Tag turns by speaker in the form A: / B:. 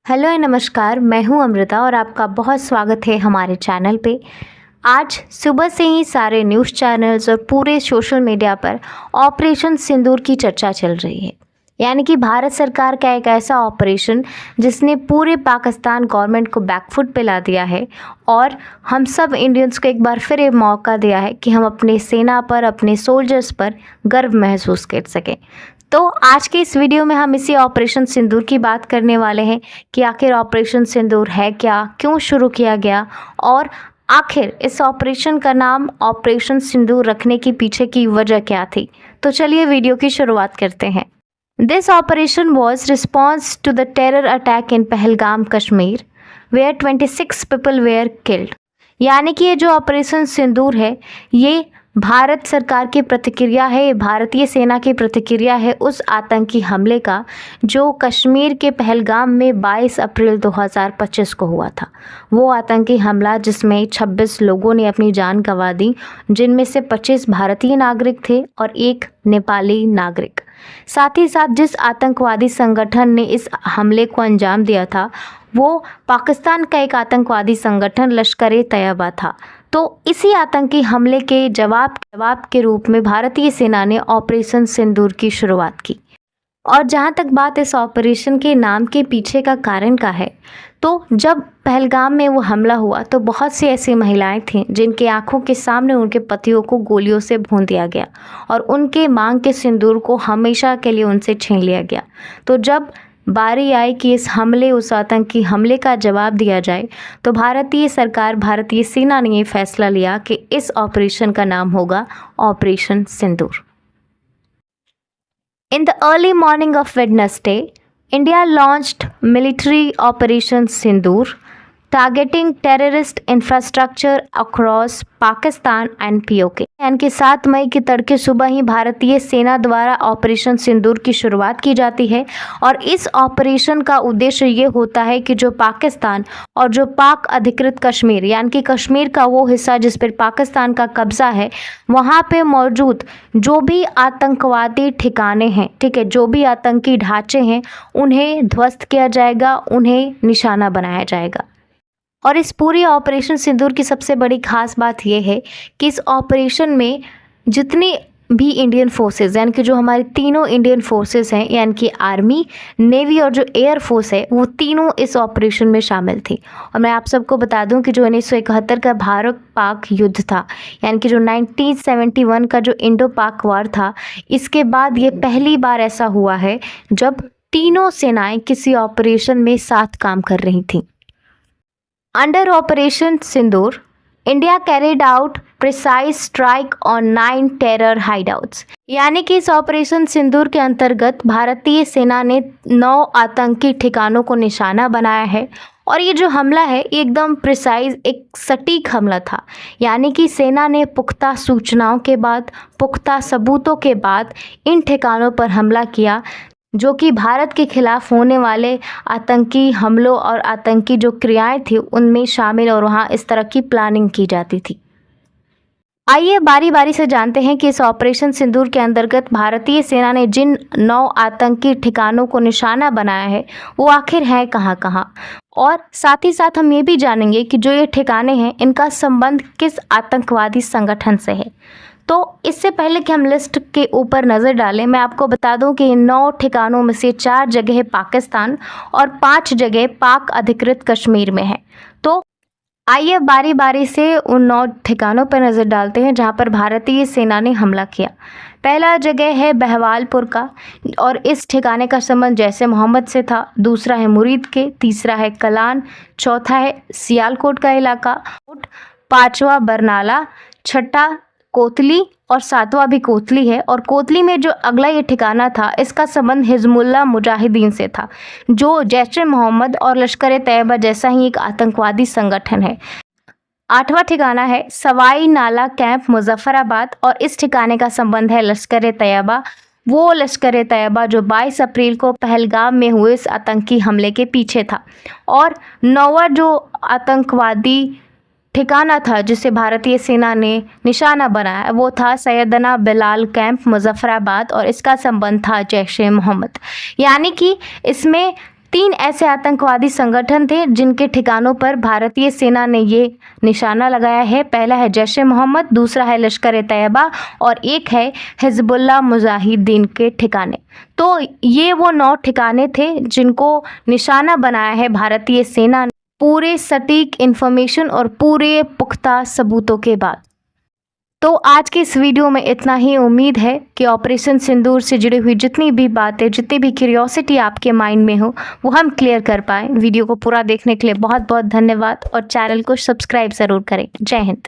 A: Hello नमस्कार, मैं हूं अमृता और आपका बहुत स्वागत है हमारे चैनल पे। आज सुबह से ही सारे न्यूज़ चैनल्स और पूरे सोशल मीडिया पर ऑपरेशन सिंदूर की चर्चा चल रही है। यानी कि भारत सरकार का एक ऐसा ऑपरेशन जिसने पूरे पाकिस्तान गवर्नमेंट को बैकफुट पे ला दिया है और हम सब इंडियंस को एक बार फिर ये मौका दिया है कि हम अपने सेना पर, अपने सोल्जर्स पर गर्व महसूस कर सकें। तो आज के इस वीडियो में हम इसी ऑपरेशन सिंदूर की बात करने वाले हैं कि आखिर ऑपरेशन सिंदूर है क्या, क्यों शुरू किया गया और आखिर इस ऑपरेशन का नाम ऑपरेशन सिंदूर रखने के पीछे की वजह क्या थी। तो चलिए वीडियो की शुरुआत करते हैं। This operation was response to the terror attack in Pahalgam Kashmir where 26 people were killed. यानी कि ये जो ऑपरेशन सिंदूर है ये भारत सरकार की प्रतिक्रिया है, भारतीय सेना की प्रतिक्रिया है उस आतंकी हमले का जो कश्मीर के पहलगाम में 22 अप्रैल 2025 को हुआ था। वो आतंकी हमला जिसमें 26 लोगों ने अपनी जान गंवा दी, जिनमें से 25 भारतीय नागरिक थे और एक नेपाली नागरिक। साथ ही साथ जिस आतंकवादी संगठन ने इस हमले को अंजाम दिया था वो पाकिस्तान का एक आतंकवादी संगठन लश्कर-ए-तैयबा था। तो इसी आतंकी हमले के जवाब के रूप में भारतीय सेना ने ऑपरेशन सिंदूर की शुरुआत की। और जहाँ तक बात इस ऑपरेशन के नाम के पीछे का कारण का है, तो जब पहलगाम में वो हमला हुआ तो बहुत सी ऐसी महिलाएं थीं जिनके आंखों के सामने उनके पतियों को गोलियों से भून दिया गया और उनके मांग के सिंदूर को हमेशा के लिए उनसे छीन लिया गया। तो जब बारी आई कि इस हमले, उस आतंकी हमले का जवाब दिया जाए, तो भारतीय सरकार, भारतीय सेना ने ये फैसला लिया कि इस ऑपरेशन का नाम होगा operation Sindoor. In the early morning of Wednesday, India launched military Operation Sindoor, targeting terrorist infrastructure across Pakistan and POK। यानी कि 7 मई की तड़के सुबह ही भारतीय सेना द्वारा ऑपरेशन सिंदूर की शुरुआत की जाती है और इस ऑपरेशन का उद्देश्य ये होता है कि जो पाकिस्तान और जो पाक अधिकृत कश्मीर, यानी कि कश्मीर का वो हिस्सा जिस पर पाकिस्तान का कब्जा है, वहाँ पे मौजूद जो भी आतंकवादी ठिकाने हैं, ठीक है, जो भी आतंकी ढांचे हैं, उन्हें ध्वस्त किया जाएगा, उन्हें निशाना बनाया जाएगा। और इस पूरी ऑपरेशन सिंदूर की सबसे बड़ी खास बात यह है कि इस ऑपरेशन में जितनी भी इंडियन फोर्सेस, यानी कि जो हमारी तीनों इंडियन फोर्सेस हैं, यानी कि आर्मी, नेवी और जो एयर फोर्स है, वो तीनों इस ऑपरेशन में शामिल थी। और मैं आप सबको बता दूं कि जो 1971 का भारत पाक युद्ध था, यानी कि जो 1971 का जो इंडो पाक वार था, इसके बाद ये पहली बार ऐसा हुआ है जब तीनों सेनाएं किसी ऑपरेशन में साथ काम कर रही थीं। Under Operation Sindoor, India carried out precise strike on 9 terror hideouts। यानी कि इस ऑपरेशन सिंदूर के अंतर्गत भारतीय सेना ने 9 आतंकी ठिकानों को निशाना बनाया है और ये जो हमला है एकदम प्रिसाइज, एक सटीक हमला था। यानी कि सेना ने पुख्ता सूचनाओं के बाद, पुख्ता सबूतों के बाद इन ठिकानों पर हमला किया जो कि भारत के खिलाफ होने वाले आतंकी हमलों और आतंकी जो क्रियाएं थी उनमें शामिल, और वहां इस तरह की प्लानिंग की जाती थी। आइए बारी बारी से जानते हैं कि इस ऑपरेशन सिंदूर के अंतर्गत भारतीय सेना ने जिन 9 आतंकी ठिकानों को निशाना बनाया है वो आखिर है कहाँ कहाँ, और साथ ही साथ हम ये भी जानेंगे कि जो ये ठिकाने हैं इनका संबंध किस आतंकवादी संगठन से है। तो इससे पहले कि हम लिस्ट के ऊपर नज़र डालें, मैं आपको बता दूं कि इन 9 ठिकानों में से 4 जगह पाकिस्तान और 5 जगह पाक अधिकृत कश्मीर में है। तो आइए बारी बारी से उन 9 ठिकानों पर नज़र डालते हैं जहां पर भारतीय सेना ने हमला किया। पहला जगह है बहवालपुर का और इस ठिकाने का संबंध जैसे मोहम्मद से था। दूसरा है मुरीद के, तीसरा है कलान, चौथा है सियालकोट का इलाका, 5वां बरनाला, 6ठा कोतली और 7वां भी कोतली है। और कोतली में जो अगला ये ठिकाना था इसका संबंध हिजबुल्लाह मुजाहिदीन से था, जो जैश-ए मोहम्मद और लश्कर-ए-तैयबा जैसा ही एक आतंकवादी संगठन है। 8वां ठिकाना है सवाई नाला कैंप मुजफ्फराबाद और इस ठिकाने का संबंध है लश्कर-ए-तैयबा, वो लश्कर-ए-तैयबा जो 22 अप्रैल को पहलगाम में हुए इस आतंकी हमले के पीछे था। और 9वां जो आतंकवादी ठिकाना था जिसे भारतीय सेना ने निशाना बनाया वो था सैयदना बिलाल कैंप मुजफ्फराबाद और इसका संबंध था जैश-ए मोहम्मद। यानी कि इसमें 3 ऐसे आतंकवादी संगठन थे जिनके ठिकानों पर भारतीय सेना ने ये निशाना लगाया है। पहला है जैश ए मोहम्मद, दूसरा है लश्कर ए तैयबा और एक है हिजबुल्लाह मुजाहिदीन के ठिकाने। तो ये वो 9 ठिकाने थे जिनको निशाना बनाया है भारतीय सेना ने पूरे सटीक इन्फॉर्मेशन और पूरे पुख्ता सबूतों के बाद। तो आज के इस वीडियो में इतना ही। उम्मीद है कि ऑपरेशन सिंदूर से जुड़ी हुई जितनी भी बातें, जितनी भी क्यूरियोसिटी आपके माइंड में हो, वो हम क्लियर कर पाए। वीडियो को पूरा देखने के लिए बहुत बहुत धन्यवाद और चैनल को सब्सक्राइब ज़रूर करें। जय हिंद।